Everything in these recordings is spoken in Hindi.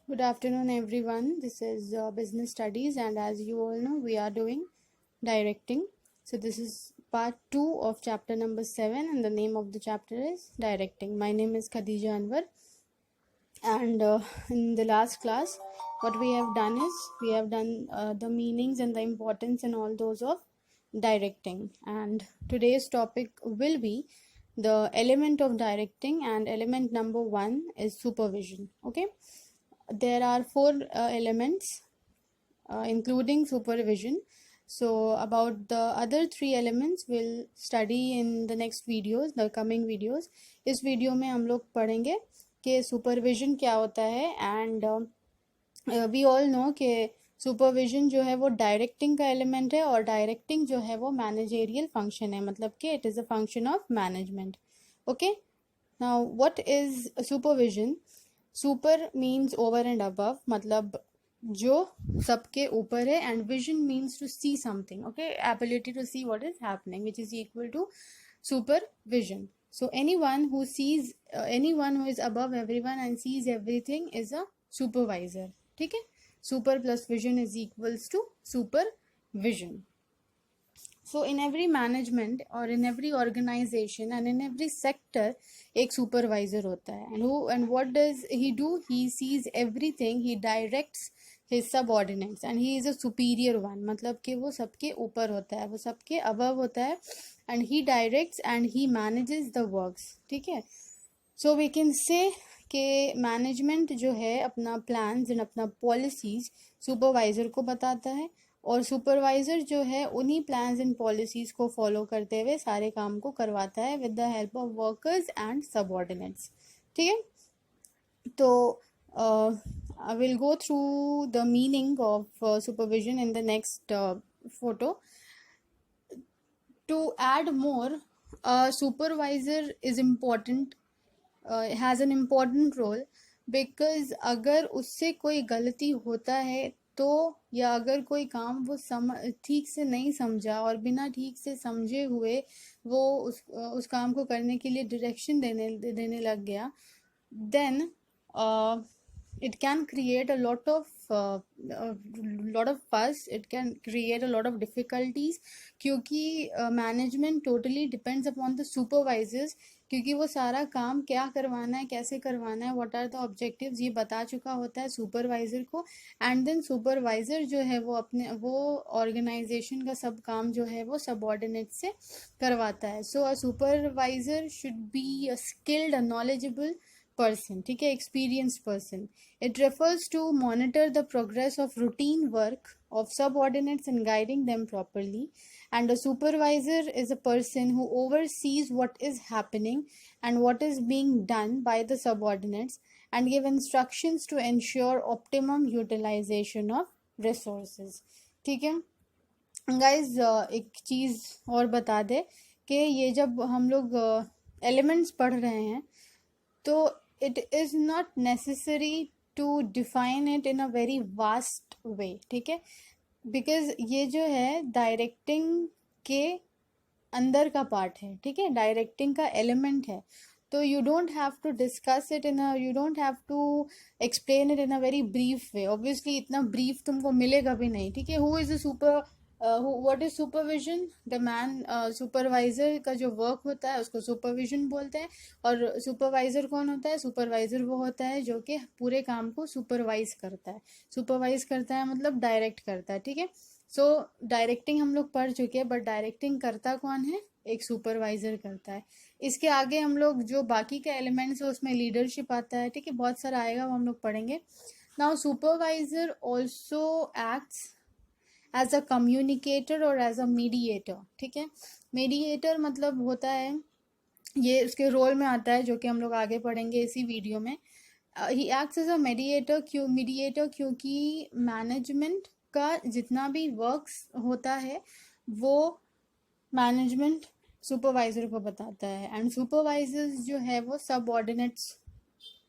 Good afternoon, everyone. This is Business Studies, and as you all know, we are doing directing. So, this is part 2 of chapter number 7, and the name of the chapter is Directing. My name is Khadija Anwar, and in the last class, what we have done is we have done the meanings and the importance and all those of directing. And today's topic will be the element of directing, and element number 1 is supervision. Okay, there are four elements including supervision. So about the other three elements we'll study in the next videos, the coming videos. इस वीडियो में हम लोग पढ़ेंगे कि सुपरविजन क्या होता है, एंड वी ऑल नो कि सुपरविजन जो है वो डायरेक्टिंग का एलिमेंट है, और डायरेक्टिंग जो है वो मैनेजेरियल फंक्शन है, मतलब कि it is a function of management. Okay, now what is supervision? Super means over and above, मतलब जो सबके ऊपर है, and vision means to see something. Okay, ability to see what is happening, which is equal to supervision. So anyone who is above everyone and sees everything is a supervisor. ठीक है, super plus vision is equals to supervision. So in every management or in every organization and in every sector एक supervisor होता है, and what does he do? He sees everything, he directs his subordinates, and he is a superior one, मतलब कि वो सबके ऊपर होता है, वो सबके above होता है, and he directs and he manages the works. ठीक है, so we can say कि मैनेजमेंट जो है अपना प्लान्स एंड अपना पॉलिसीज सुपरवाइज़र को बताता है, और सुपरवाइज़र जो है उन्हीं प्लान्स एंड पॉलिसीज़ को फॉलो करते हुए सारे काम को करवाता है with the help of workers and subordinates. ठीक है, तो I will go through the meaning of supervision in the next photo. To add more, a supervisor is important, has an important role, because अगर उससे कोई गलती होता है तो, या अगर कोई काम वो ठीक से नहीं समझा और बिना ठीक से समझे हुए वो उस काम को करने के लिए डायरेक्शन देने लग गया, then it can create a lot of fuss, it can create a lot of difficulties, क्योंकि management totally depends upon the supervisors, क्योंकि वो सारा काम क्या करवाना है, कैसे करवाना है, व्हाट आर द ऑब्जेक्टिव्स, ये बता चुका होता है सुपरवाइजर को. एंड देन सुपरवाइजर जो है वो ऑर्गेनाइजेशन का सब काम जो है वो सबऑर्डिनेट से करवाता है. So a supervisor should be a skilled, a knowledgeable person. ठीक है, experienced person. It refers to monitor the progress of routine work of subordinates and guiding them properly. And a supervisor is a person who oversees what is happening and what is being done by the subordinates and give instructions to ensure optimum utilization of resources. ठीक है guys, एक चीज़ और बता दे कि ये जब हम लोग एलिमेंट्स पढ़ रहे हैं तो it is not necessary to define it in a very vast way. ठीक है, बिकॉज ये जो है डायरेक्टिंग के अंदर का पार्ट है. ठीक है, डायरेक्टिंग का एलिमेंट है, तो you don't have to discuss it you don't have to explain it in a very brief way. Obviously इतना brief तुमको मिलेगा भी नहीं. ठीक है, who is the what is supervision? The man supervisor का जो वर्क होता है उसको सुपरविजन बोलते हैं. और सुपरवाइजर कौन होता है? सुपरवाइजर वो होता है जो कि पूरे काम को सुपरवाइज करता है. सुपरवाइज करता है मतलब डायरेक्ट करता है. ठीक है, सो डायरेक्टिंग हम लोग पढ़ चुके हैं, बट डायरेक्टिंग करता कौन है? एक सुपरवाइजर करता है. इसके आगे हम लोग जो बाकी के एलिमेंट्स है उसमें लीडरशिप आता है. ठीक है, बहुत सारा आएगा, वो हम लोग पढ़ेंगे. Now supervisor also acts as a communicator और एज अ मीडिएटर. ठीक है, मीडिएटर मतलब होता है, ये उसके रोल में आता है जो कि हम लोग आगे पढ़ेंगे इसी वीडियो में. ही एक्ट्स एज अ मीडिएटर क्योंकि मैनेजमेंट का जितना भी वर्क्स होता है वो मैनेजमेंट सुपरवाइजर को बताता है, एंड सुपरवाइजर्स जो है वो सबऑर्डिनेट्स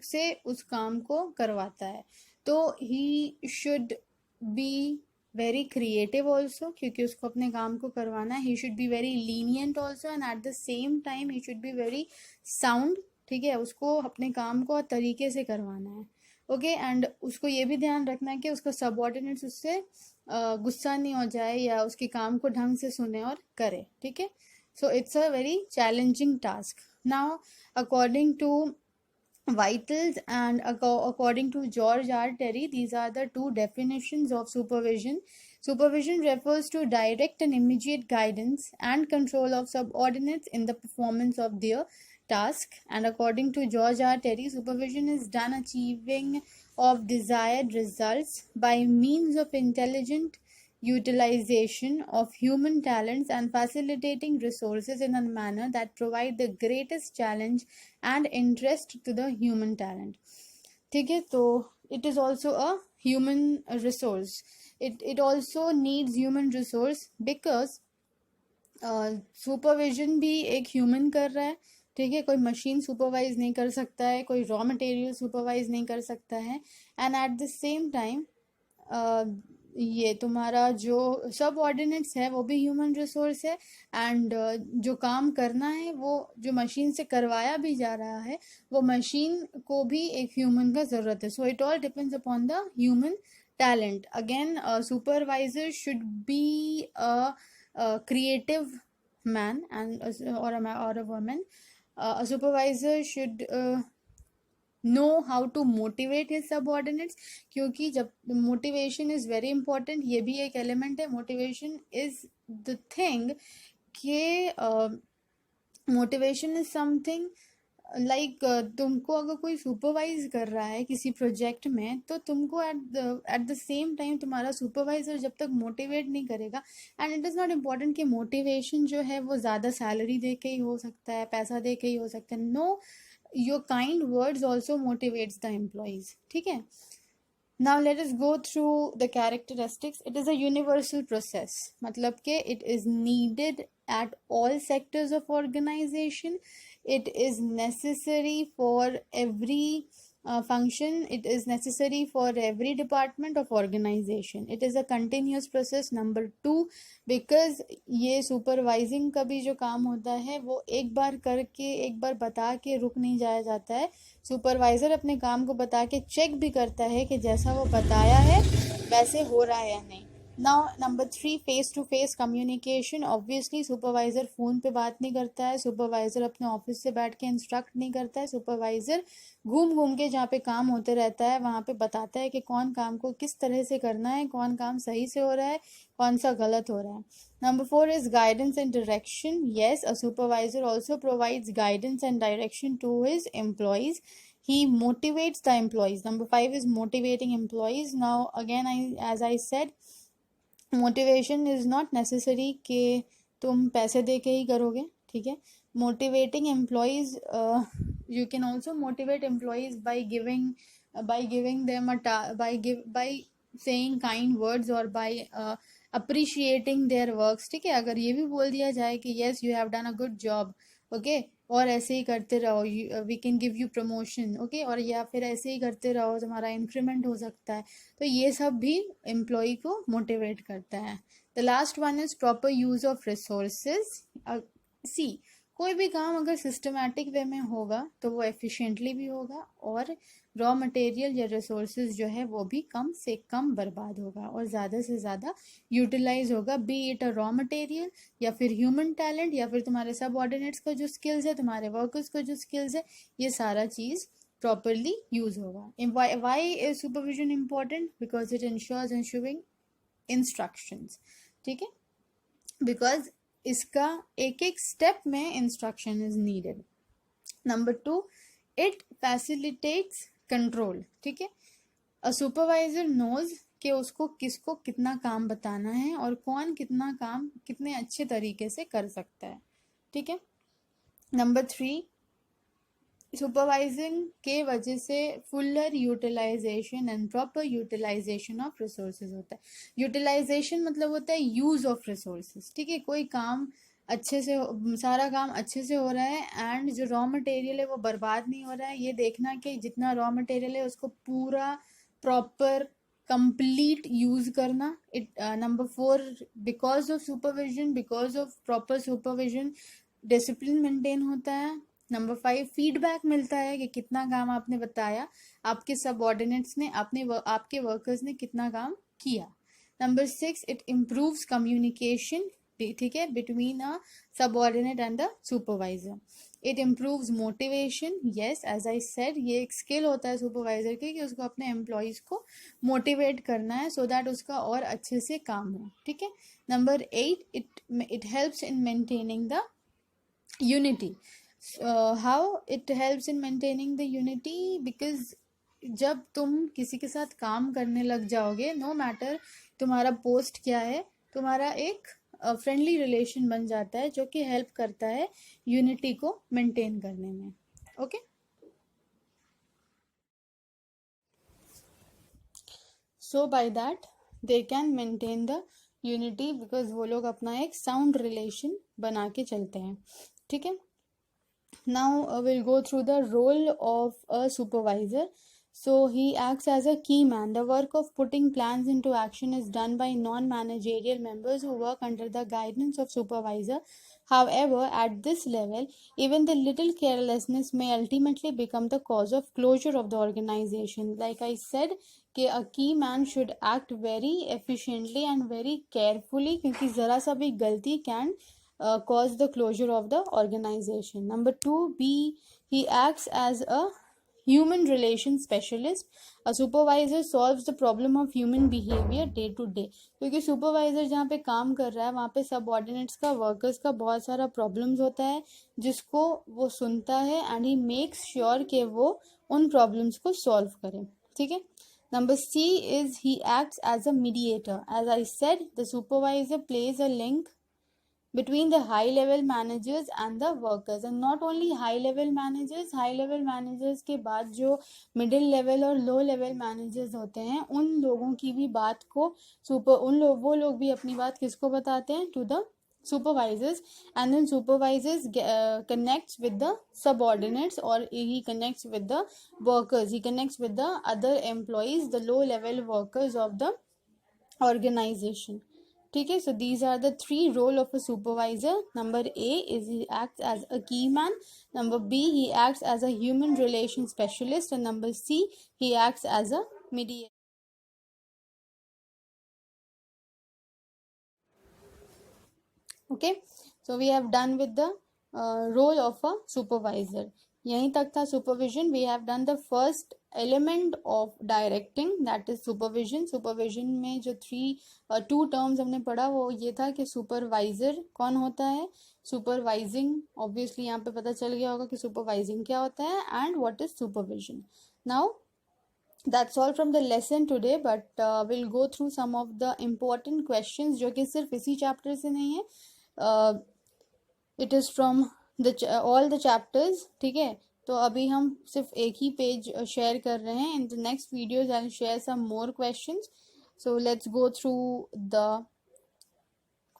से उस काम को करवाता है. तो he should be very creative also, क्योंकि उसको अपने काम को करवाना है. He should be very lenient also, and at the same time he should be very sound. ठीक है, उसको अपने काम को तरीके से करवाना है. ओके, एंड उसको ये भी ध्यान रखना है कि उसका सबऑर्डिनेट्स उससे गुस्सा नहीं हो जाए या उसके काम को ढंग से सुने और करे, ठीक है. So it's a very challenging task. Now according to Vitals and according to George R. Terry, these are the two definitions of supervision. Supervision refers to direct and immediate guidance and control of subordinates in the performance of their task. And according to George R. Terry, supervision is done achieving of desired results by means of intelligent utilization of human talents and facilitating resources in a manner that provide the greatest challenge and interest to the human talent. ठीक है, तो it is also a human resource. It also needs human resource because supervision भी एक ह्यूमन कर रहा है, ठीक है. कोई मशीन सुपरवाइज नहीं कर सकता है, कोई रॉ मटेरियल सुपरवाइज नहीं कर सकता है. And at the same time ये तुम्हारा जो सब ऑर्डिनेट्स है वो भी ह्यूमन रिसोर्स है. एंड जो काम करना है वो जो मशीन से करवाया भी जा रहा है वो मशीन को भी एक ह्यूमन का ज़रूरत है. So it all depends upon the human talent. Again, a supervisor should be a creative man and or a woman. A supervisor should know how to motivate his subordinates, क्योंकि जब motivation is very important, ये भी एक element है. motivation is the thing कि motivation is something लाइक तुमको अगर कोई सुपरवाइज कर रहा है किसी प्रोजेक्ट में तो तुमको एट द सेम टाइम तुम्हारा सुपरवाइजर जब तक मोटिवेट नहीं करेगा, and it is not important कि मोटिवेशन जो है वो ज़्यादा सैलरी दे के ही हो सकता है, पैसा दे के ही हो सकता है. No, your kind words also motivates the employees, ठीक है. Now let us go through the characteristics. It is a universal process, मतलब कि it is needed at all sectors of organization. It is necessary for every function. It is necessary for every department of organization. It is a continuous process. Number 2, because ये supervising का भी जो काम होता है वो एक बार करके एक बार बता के रुक नहीं जाया जाता है. सुपरवाइजर अपने काम को बता के चेक भी करता है कि जैसा वो बताया है वैसे हो रहा है या नहीं. Now number 3, face to face communication. Obviously supervisor phone पे बात नहीं करता है, सुपरवाइजर अपने ऑफिस से बैठ के इंस्ट्रक्ट नहीं करता है. सुपरवाइजर घूम घूम के जहाँ पे काम होते रहता है वहाँ पे बताता है कि कौन काम को किस तरह से करना है, कौन काम सही से हो रहा है, कौन सा गलत हो रहा है. Number 4 is guidance and direction. Yes, a supervisor also provides guidance and direction to his employees. He motivates the employees. Number 5 is motivating employees. Now again, as I said, motivation is not necessary कि तुम पैसे दे के ही करोगे, ठीक है. Motivating employees, you can also motivate employees by giving them by saying kind words or by appreciating their works, ठीक है. अगर ये भी बोल दिया जाए कि yes you have done a good job, okay, और ऐसे ही करते रहो, we can give you promotion, okay, और या फिर ऐसे ही करते रहो तुम्हारा इंक्रीमेंट हो सकता है, तो ये सब भी एम्प्लॉय को मोटिवेट करता है. The last one is proper use of resources. See, कोई भी काम अगर सिस्टमैटिक वे में होगा तो वो एफिशिएंटली भी होगा और रॉ मटेरियल या रिसोर्सेज जो है वो भी कम से कम बर्बाद होगा और ज़्यादा से ज़्यादा यूटिलाइज होगा. B it a raw material या फिर ह्यूमन टैलेंट या फिर तुम्हारे सब ऑर्डिनेट्स का जो स्किल्स है, तुम्हारे वर्कर्स का जो स्किल्स है, ये सारा चीज़ प्रॉपरली यूज होगा. Why is supervision important? Because it ensures ensuring instructions, ठीक है, बिकॉज इसका एक एक स्टेप में instruction is needed. Number 2, it facilitates control, ठीक है. अ सुपरवाइजर नोज कि उसको किसको कितना काम बताना है और कौन कितना काम कितने अच्छे तरीके से कर सकता है, ठीक है. नंबर 3, सुपरवाइजिंग के वजह से fuller utilization and proper utilization of resources होता है. यूटिलाइजेशन मतलब होता है यूज ऑफ रिसोर्सेज, ठीक है. कोई काम अच्छे से सारा काम अच्छे से हो रहा है एंड जो रॉ मटेरियल है वो बर्बाद नहीं हो रहा है, ये देखना कि जितना रॉ मटेरियल है उसको पूरा प्रॉपर कंप्लीट यूज करना. It number 4, because of supervision, because of proper supervision discipline maintain होता है. नंबर 5 फीडबैक मिलता है कि कितना काम आपने बताया, आपके सबऑर्डिनेट्स ने आपके वर्कर्स ने कितना काम किया। नंबर 6 इट इम्प्रूव्स कम्युनिकेशन, ठीक है, between a subordinate and the supervisor. It improves motivation, yes as I said ये एक स्किल होता है सुपरवाइजर के कि उसको अपने एम्प्लॉयज को मोटिवेट करना है सो दैट उसका और अच्छे से काम हो, ठीक है। Number 8 it helps in maintaining the unity. How it helps in maintaining the unity, because जब तुम किसी के साथ काम करने लग जाओगे, नो मैटर तुम्हारा पोस्ट क्या है, तुम्हारा एक फ्रेंडली रिलेशन बन जाता है जो कि हेल्प करता है यूनिटी को मेंटेन करने में। Okay, so by that they can maintain the unity because वो लोग अपना एक साउंड रिलेशन बना के चलते हैं, ठीक है। Now we'll go through the role of a supervisor. So he acts as a key man. The work of putting plans into action is done by non-managerial members who work under the guidance of supervisor. However, at this level, even the little carelessness may ultimately become the cause of closure of the organization. Like I said, कि a key man should act very efficiently and very carefully क्योंकि ज़रा सा भी गलती can cause the closure of the organization. Number 2, B, he acts as a human relations specialist. A supervisor solves the problem of human behavior day to day. क्योंकि सुपरवाइजर जहाँ पे काम कर रहा है वहाँ पे सबऑर्डिनेट्स का, वर्कर्स का बहुत सारा प्रॉब्लम्स होता है जिसको वो सुनता है एंड ही मेक्स श्योर कि वो उन प्रॉब्लम्स को सॉल्व करे, ठीक है। Number C is he acts as a mediator. As I said, the supervisor plays a link between the high level managers and the workers, and not only high level managers के बाद जो middle level और low level managers होते हैं उन लोगों की भी बात को वो लोग भी अपनी बात किसको बताते हैं, to the supervisors, and then supervisors connects with the subordinates, or he connects with the workers, he connects with the other employees, the low level workers of the organization, ठीक है। So these are the 3 role of a supervisor. Number A is he acts as a key man. Number B, he acts as a human relations specialist, and number C, he acts as a mediator. Okay, so we have done with the role of a supervisor. यहीं तक था supervision. We have done the first element of directing, that is supervision. Supervision में जो 2 टर्म्स हमने पढ़ा वो ये था कि सुपरवाइजर कौन होता है, सुपरवाइजिंग, ऑब्वियसली यहाँ पे पता चल गया होगा कि सुपरवाइजिंग क्या होता है, and what is supervision. Now that's all from the lesson today, but we'll go through some of the important questions जो कि सिर्फ इसी चैप्टर से नहीं है, it is from all the chapters, ठीक है. तो अभी हम सिर्फ एक ही पेज शेयर कर रहे हैं. in the next videos I'll share some more questions, so let's go through the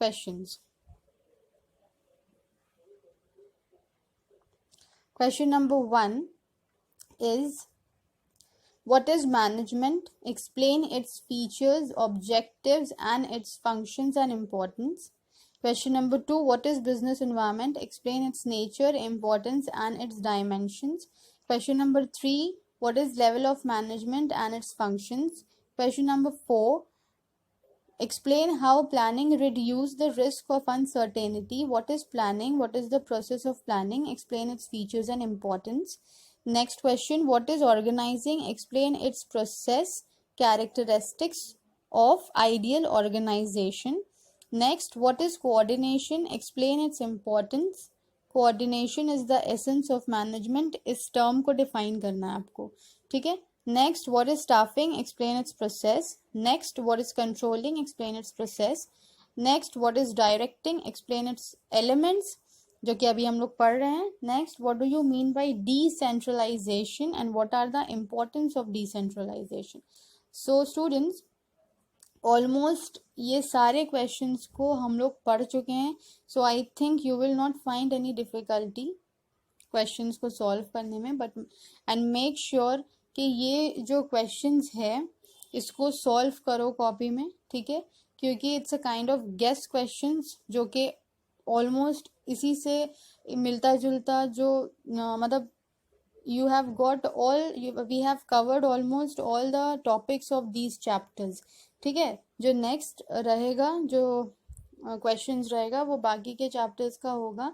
questions. Question number 1 is, what is management? Explain its features, objectives, and its functions and importance. Question number 2, what is business environment? Explain its nature, importance, and its dimensions. Question number 3, what is level of management and its functions? Question number 4, explain how planning reduces the risk of uncertainty. What is planning? What is the process of planning? Explain its features and importance. Next question, what is organizing? Explain its process, characteristics of ideal organization. Next, what is coordination? Explain its importance. Coordination is the essence of management. इस term को define करना है आपको, ठीक है. Next, what is staffing? Explain its process. Next, what is controlling? Explain its process. Next, what is directing? Explain its elements, जो कि अभी हम लोग पढ़ रहे हैं. Next, what do you mean by decentralisation and what are the importance of decentralisation. So students, almost ये सारे क्वेश्चंस को हम लोग पढ़ चुके हैं. So I think you will not find any difficulty questions को सॉल्व करने में, बट एंड मेक श्योर कि ये जो क्वेश्चंस है इसको सॉल्व करो कॉपी में, ठीक है, क्योंकि it's a kind of guess questions जो कि ऑलमोस्ट इसी से मिलता जुलता जो मतलब you have got all we have covered almost all the topics of these chapters. ठीक है, जो नेक्स्ट रहेगा, जो क्वेश्चंस रहेगा वो बाकी के चैप्टर्स का होगा.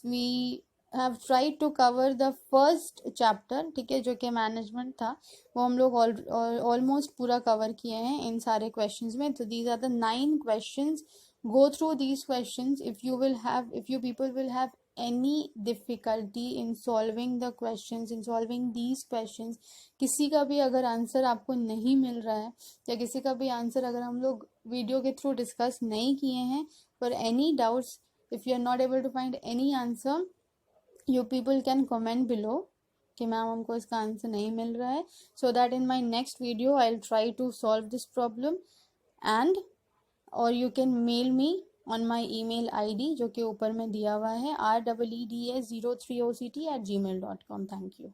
We have tried to cover the first chapter, ठीक है, जो कि मैनेजमेंट था, वो हम लोग ऑलमोस्ट पूरा कवर किए हैं इन सारे क्वेश्चंस में. तो these are the 9 questions. Go through these questions. If you people will have any difficulty in solving the questions, in solving these questions, किसी का भी अगर आंसर आपको नहीं मिल रहा है या किसी का भी आंसर अगर हम लोग वीडियो के थ्रू डिस्कस नहीं किए हैं, for any doubts, if you are not able to find any answer, you people can comment below कि मैम हमको इसका आंसर नहीं मिल रहा है, so that in my next video I'll try to solve this problem. And और you can mail me on my email ID जो कि ऊपर में दिया हुआ है, reeds03oct@gmail.com. Thank you.